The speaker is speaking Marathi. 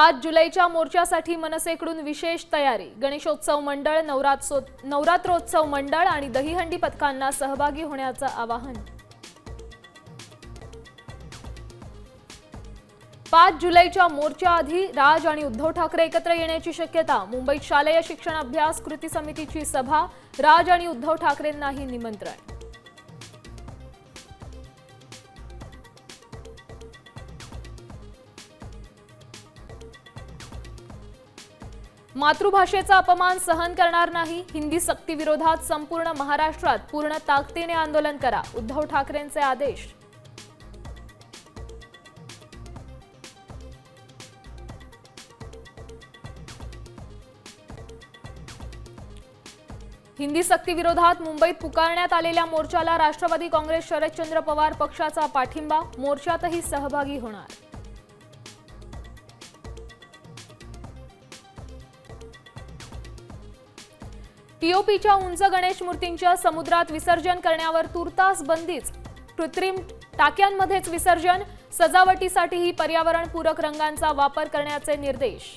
5 जुलैच्या मोर्चासाठी मनसेकडून विशेष तयारी। गणेशोत्सव मंडळ, नवरात्रोत्सव मंडळ आणि दहीहंडी पथकांना सहभागी होण्याचं आवाहन। 5 जुलैच्या मोर्चाआधी राज आणि उद्धव ठाकरे एकत्र येण्याची शक्यता। मुंबईत शालेय शिक्षण अभ्यास कृती समितीची सभा, राज आणि उद्धव ठाकरेंनाही निमंत्रण। मातृभाषेचा अपमान सहन करणार नाही। हिंदी सक्ती विरोधात संपूर्ण महाराष्ट्रात पूर्ण ताकदीने आंदोलन करा, उद्धव ठाकरेंचे आदेश। हिंदी सक्ती विरोधात मुंबईत पुकारण्यात आलेल्या मोर्चाला राष्ट्रवादी काँग्रेस शरदचंद्र पवार पक्षाचा पाठिंबा, मोर्चातही सहभागी होणार। पीओपीच्या उंच गणेश मूर्तींच्या समुद्रात विसर्जन करण्यावर तुर्तास बंदीच। कृत्रिम टाक्यांमध्येच विसर्जन, सजावटीसाठीही पर्यावरणपूरक रंगांचा वापर करण्याचे निर्देश।